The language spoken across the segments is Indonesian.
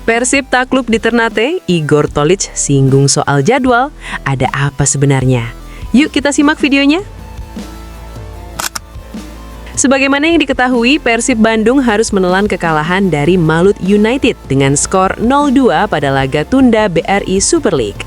Persib takluk di Ternate, Igor Tolić singgung soal jadwal. Ada apa sebenarnya? Yuk kita simak videonya. Sebagaimana yang diketahui, Persib Bandung harus menelan kekalahan dari Malut United dengan skor 0-2 pada laga tunda BRI Super League.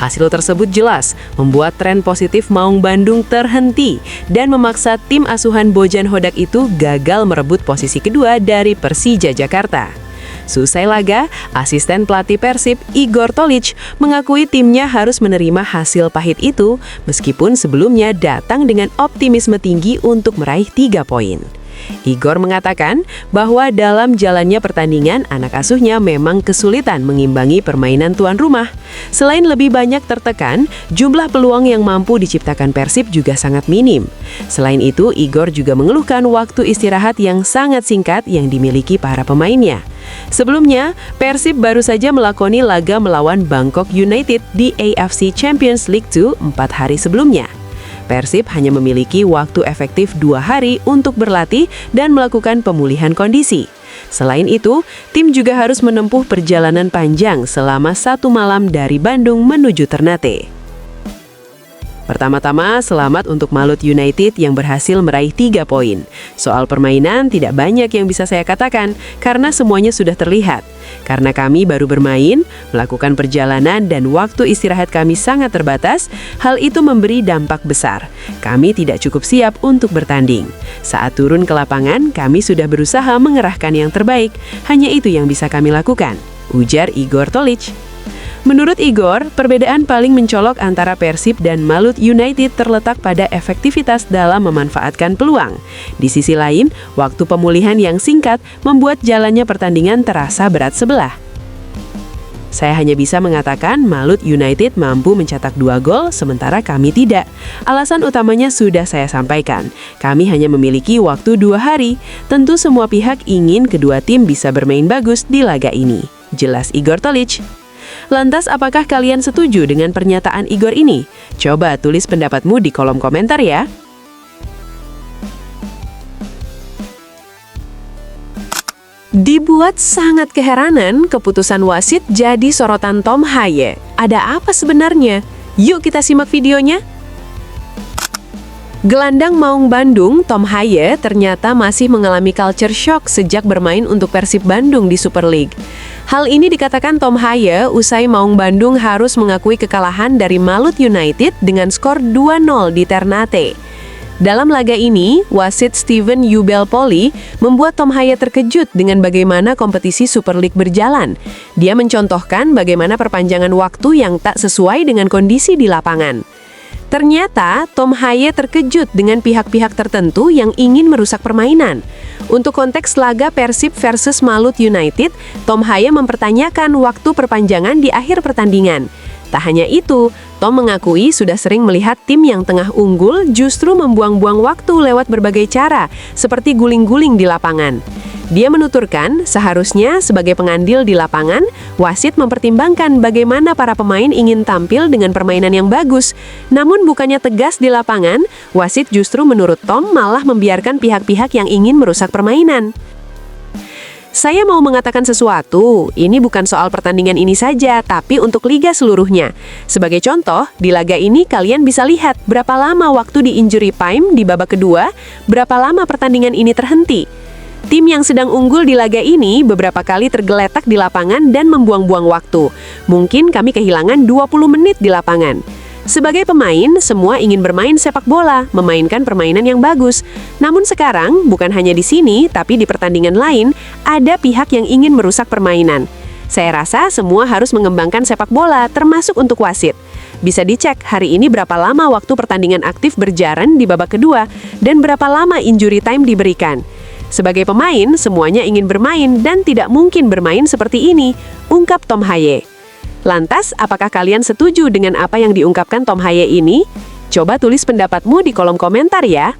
Hasil tersebut jelas membuat tren positif Maung Bandung terhenti dan memaksa tim asuhan Bojan Hodak itu gagal merebut posisi kedua dari Persija Jakarta. Selesai laga, asisten pelatih Persib Igor Tolić mengakui timnya harus menerima hasil pahit itu meskipun sebelumnya datang dengan optimisme tinggi untuk meraih 3 poin. Igor mengatakan bahwa dalam jalannya pertandingan, anak asuhnya memang kesulitan mengimbangi permainan tuan rumah. Selain lebih banyak tertekan, jumlah peluang yang mampu diciptakan Persib juga sangat minim. Selain itu, Igor juga mengeluhkan waktu istirahat yang sangat singkat yang dimiliki para pemainnya. Sebelumnya, Persib baru saja melakoni laga melawan Bangkok United di AFC Champions League 2 4 hari sebelumnya. Persib hanya memiliki waktu efektif 2 hari untuk berlatih dan melakukan pemulihan kondisi. Selain itu, tim juga harus menempuh perjalanan panjang selama 1 malam dari Bandung menuju Ternate. Pertama-tama, selamat untuk Malut United yang berhasil meraih 3 poin. Soal permainan, tidak banyak yang bisa saya katakan karena semuanya sudah terlihat. Karena kami baru bermain, melakukan perjalanan dan waktu istirahat kami sangat terbatas, hal itu memberi dampak besar. Kami tidak cukup siap untuk bertanding. Saat turun ke lapangan, kami sudah berusaha mengerahkan yang terbaik. Hanya itu yang bisa kami lakukan, ujar Igor Tolić. Menurut Igor, perbedaan paling mencolok antara Persib dan Malut United terletak pada efektivitas dalam memanfaatkan peluang. Di sisi lain, waktu pemulihan yang singkat membuat jalannya pertandingan terasa berat sebelah. Saya hanya bisa mengatakan Malut United mampu mencetak 2 gol, sementara kami tidak. Alasan utamanya sudah saya sampaikan. Kami hanya memiliki waktu 2 hari. Tentu semua pihak ingin kedua tim bisa bermain bagus di laga ini, jelas Igor Tolić. Lantas, apakah kalian setuju dengan pernyataan Igor ini? Coba tulis pendapatmu di kolom komentar ya. Dibuat sangat keheranan, keputusan wasit jadi sorotan Tom Haye. Ada apa sebenarnya? Yuk kita simak videonya. Gelandang Maung Bandung, Tom Haye, ternyata masih mengalami culture shock sejak bermain untuk Persib Bandung di Super League. Hal ini dikatakan Tom Haye usai Maung Bandung harus mengakui kekalahan dari Malut United dengan skor 2-0 di Ternate. Dalam laga ini, wasit Steven Yubel-Polly membuat Tom Haye terkejut dengan bagaimana kompetisi Super League berjalan. Dia mencontohkan bagaimana perpanjangan waktu yang tak sesuai dengan kondisi di lapangan. Ternyata, Tom Haye terkejut dengan pihak-pihak tertentu yang ingin merusak permainan. Untuk konteks laga Persib versus Malut United, Tom Haye mempertanyakan waktu perpanjangan di akhir pertandingan. Tak hanya itu, Tom mengakui sudah sering melihat tim yang tengah unggul justru membuang-buang waktu lewat berbagai cara, seperti guling-guling di lapangan. Dia menuturkan, seharusnya sebagai pengandil di lapangan, wasit mempertimbangkan bagaimana para pemain ingin tampil dengan permainan yang bagus. Namun bukannya tegas di lapangan, wasit justru menurut Tom malah membiarkan pihak-pihak yang ingin merusak permainan. Saya mau mengatakan sesuatu, ini bukan soal pertandingan ini saja, tapi untuk liga seluruhnya. Sebagai contoh, di laga ini kalian bisa lihat berapa lama waktu di injury time di babak kedua, berapa lama pertandingan ini terhenti. Tim yang sedang unggul di laga ini beberapa kali tergeletak di lapangan dan membuang-buang waktu. Mungkin kami kehilangan 20 menit di lapangan. Sebagai pemain, semua ingin bermain sepak bola, memainkan permainan yang bagus. Namun sekarang, bukan hanya di sini, tapi di pertandingan lain, ada pihak yang ingin merusak permainan. Saya rasa semua harus mengembangkan sepak bola, termasuk untuk wasit. Bisa dicek hari ini berapa lama waktu pertandingan aktif berjalan di babak kedua, dan berapa lama injury time diberikan. Sebagai pemain, semuanya ingin bermain dan tidak mungkin bermain seperti ini, ungkap Tom Haye. Lantas, apakah kalian setuju dengan apa yang diungkapkan Tom Haye ini? Coba tulis pendapatmu di kolom komentar ya.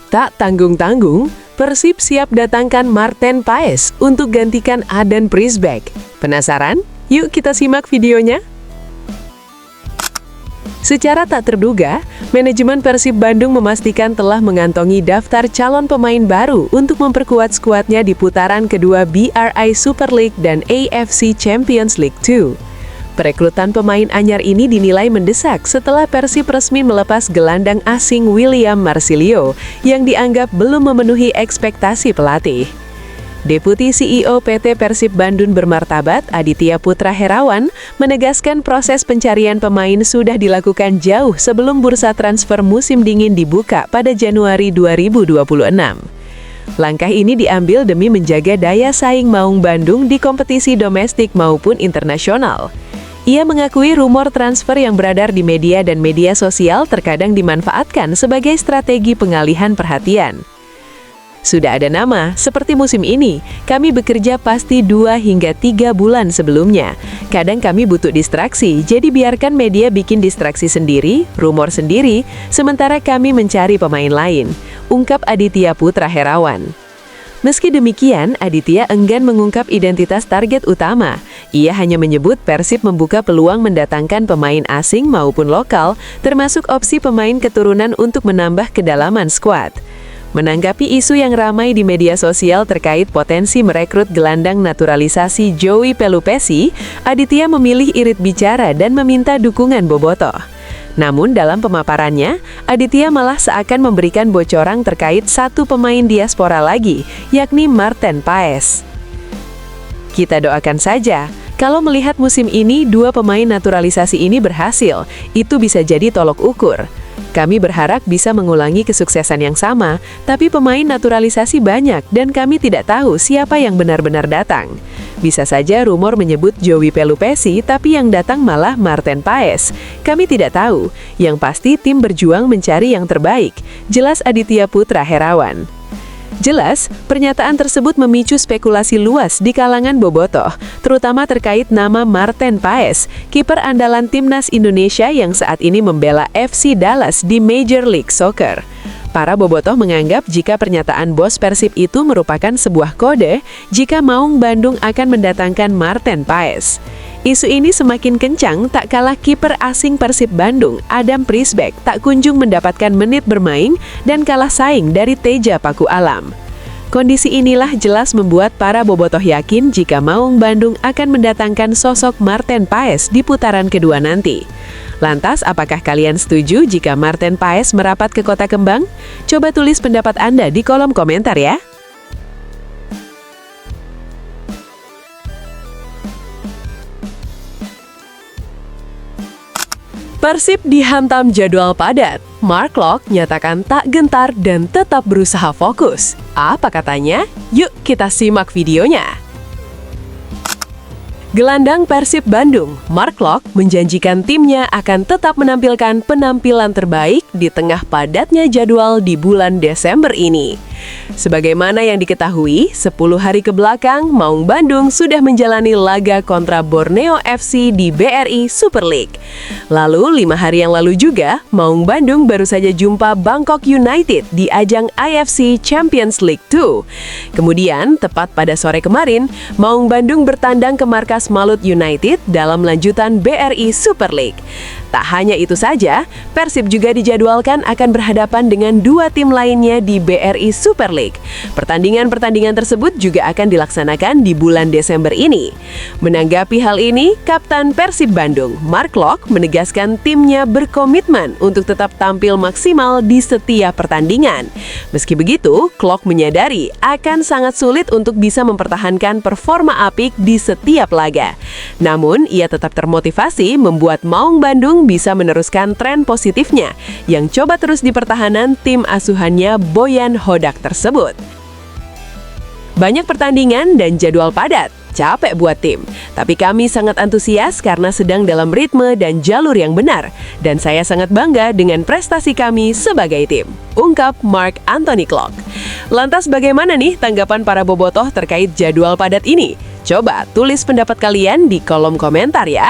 Tak tanggung-tanggung, Persib siap datangkan Marten Paes untuk gantikan Adan Priesbeck. Penasaran? Yuk kita simak videonya. Secara tak terduga, manajemen Persib Bandung memastikan telah mengantongi daftar calon pemain baru untuk memperkuat skuadnya di putaran kedua BRI Super League dan AFC Champions League 2. Perekrutan pemain anyar ini dinilai mendesak setelah Persib resmi melepas gelandang asing William Marsilio yang dianggap belum memenuhi ekspektasi pelatih. Deputi CEO PT Persib Bandung Bermartabat, Aditya Putra Herawan, menegaskan proses pencarian pemain sudah dilakukan jauh sebelum bursa transfer musim dingin dibuka pada Januari 2026. Langkah ini diambil demi menjaga daya saing Maung Bandung di kompetisi domestik maupun internasional. Ia mengakui rumor transfer yang beredar di media dan media sosial terkadang dimanfaatkan sebagai strategi pengalihan perhatian. Sudah ada nama, seperti musim ini, kami bekerja pasti 2 hingga 3 bulan sebelumnya. Kadang kami butuh distraksi, jadi biarkan media bikin distraksi sendiri, rumor sendiri, sementara kami mencari pemain lain, ungkap Aditya Putra Herawan. Meski demikian, Aditya enggan mengungkap identitas target utama. Ia hanya menyebut Persib membuka peluang mendatangkan pemain asing maupun lokal, termasuk opsi pemain keturunan untuk menambah kedalaman skuad. Menanggapi isu yang ramai di media sosial terkait potensi merekrut gelandang naturalisasi Joey Pelupessy, Aditya memilih irit bicara dan meminta dukungan bobotoh. Namun dalam pemaparannya, Aditya malah seakan memberikan bocoran terkait satu pemain diaspora lagi, yakni Marten Paes. Kita doakan saja, kalau melihat musim ini 2 pemain naturalisasi ini berhasil, itu bisa jadi tolok ukur. Kami berharap bisa mengulangi kesuksesan yang sama, tapi pemain naturalisasi banyak dan kami tidak tahu siapa yang benar-benar datang. Bisa saja rumor menyebut Joey Pelupessy, tapi yang datang malah Marten Paes. Kami tidak tahu, yang pasti tim berjuang mencari yang terbaik, jelas Aditya Putra Herawan. Jelas, pernyataan tersebut memicu spekulasi luas di kalangan bobotoh, terutama terkait nama Marten Paes, kiper andalan timnas Indonesia yang saat ini membela FC Dallas di Major League Soccer. Para bobotoh menganggap jika pernyataan bos Persib itu merupakan sebuah kode jika Maung Bandung akan mendatangkan Marten Paes. Isu ini semakin kencang tak kalah kiper asing Persib Bandung, Adam Prisbeck, tak kunjung mendapatkan menit bermain dan kalah saing dari Teja Paku Alam. Kondisi inilah jelas membuat para bobotoh yakin jika Maung Bandung akan mendatangkan sosok Marten Paes di putaran kedua nanti. Lantas, apakah kalian setuju jika Marten Paes merapat ke Kota Kembang? Coba tulis pendapat Anda di kolom komentar ya. Persib dihantam jadwal padat. Mark Locke nyatakan tak gentar dan tetap berusaha fokus. Apa katanya? Yuk kita simak videonya. Gelandang Persib Bandung, Mark Locke menjanjikan timnya akan tetap menampilkan penampilan terbaik di tengah padatnya jadwal di bulan Desember ini. Sebagaimana yang diketahui, 10 hari ke belakang, Maung Bandung sudah menjalani laga kontra Borneo FC di BRI Super League. Lalu, 5 hari yang lalu juga, Maung Bandung baru saja jumpa Bangkok United di ajang AFC Champions League 2. Kemudian, tepat pada sore kemarin, Maung Bandung bertandang ke markas Malut United dalam lanjutan BRI Super League. Tak hanya itu saja, Persib juga dijadwalkan akan berhadapan dengan 2 tim lainnya di BRI Super League. Pertandingan-pertandingan tersebut juga akan dilaksanakan di bulan Desember ini. Menanggapi hal ini, Kapten Persib Bandung, Mark Locke, menegaskan timnya berkomitmen untuk tetap tampil maksimal di setiap pertandingan. Meski begitu, Locke menyadari akan sangat sulit untuk bisa mempertahankan performa apik di setiap laga. Namun, ia tetap termotivasi membuat Maung Bandung bisa meneruskan tren positifnya yang coba terus di pertahanan tim asuhannya Boyan Hodak tersebut. Banyak pertandingan dan jadwal padat, capek buat tim. Tapi kami sangat antusias karena sedang dalam ritme dan jalur yang benar. Dan saya sangat bangga dengan prestasi kami sebagai tim, ungkap Mark Anthony Locke. Lantas bagaimana nih tanggapan para bobotoh terkait jadwal padat ini? Coba tulis pendapat kalian di kolom komentar ya.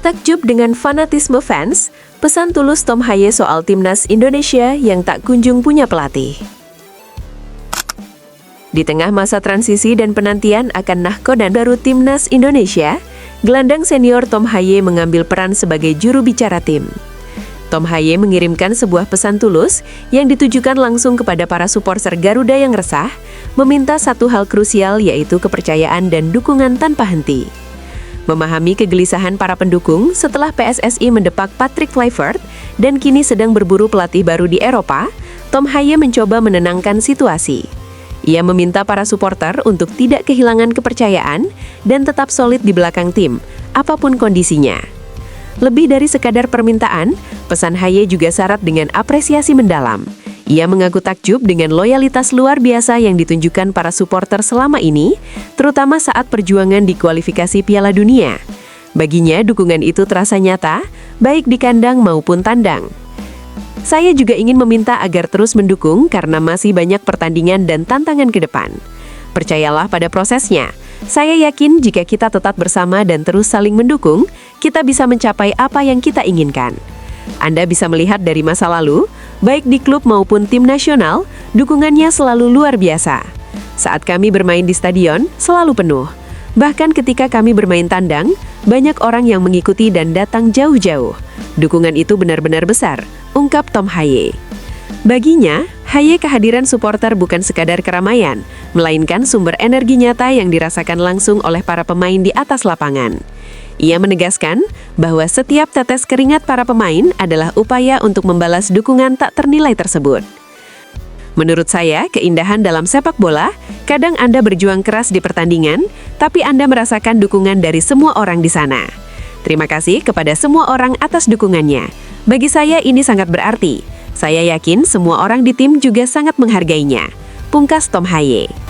Takjub dengan fanatisme fans, pesan tulus Tom Haye soal timnas Indonesia yang tak kunjung punya pelatih. Di tengah masa transisi dan penantian akan nahkoda baru Timnas Indonesia, gelandang senior Tom Haye mengambil peran sebagai juru bicara tim. Tom Haye mengirimkan sebuah pesan tulus yang ditujukan langsung kepada para supporter Garuda yang resah, meminta satu hal krusial yaitu kepercayaan dan dukungan tanpa henti. Memahami kegelisahan para pendukung setelah PSSI mendepak Patrick Kluivert dan kini sedang berburu pelatih baru di Eropa, Tom Haye mencoba menenangkan situasi. Ia meminta para supporter untuk tidak kehilangan kepercayaan dan tetap solid di belakang tim, apapun kondisinya. Lebih dari sekadar permintaan, pesan Haye juga syarat dengan apresiasi mendalam. Ia mengaku takjub dengan loyalitas luar biasa yang ditunjukkan para supporter selama ini, terutama saat perjuangan di kualifikasi Piala Dunia. Baginya, dukungan itu terasa nyata, baik di kandang maupun tandang. Saya juga ingin meminta agar terus mendukung karena masih banyak pertandingan dan tantangan ke depan. Percayalah pada prosesnya. Saya yakin jika kita tetap bersama dan terus saling mendukung, kita bisa mencapai apa yang kita inginkan. Anda bisa melihat dari masa lalu, baik di klub maupun tim nasional, dukungannya selalu luar biasa. Saat kami bermain di stadion, selalu penuh. Bahkan ketika kami bermain tandang, banyak orang yang mengikuti dan datang jauh-jauh. Dukungan itu benar-benar besar, ungkap Tom Haye. Baginya, Haye kehadiran supporter bukan sekadar keramaian, melainkan sumber energi nyata yang dirasakan langsung oleh para pemain di atas lapangan. Ia menegaskan bahwa setiap tetes keringat para pemain adalah upaya untuk membalas dukungan tak ternilai tersebut. Menurut saya, keindahan dalam sepak bola, kadang Anda berjuang keras di pertandingan, tapi Anda merasakan dukungan dari semua orang di sana. Terima kasih kepada semua orang atas dukungannya. Bagi saya ini sangat berarti. Saya yakin semua orang di tim juga sangat menghargainya. Pungkas Tom Haye.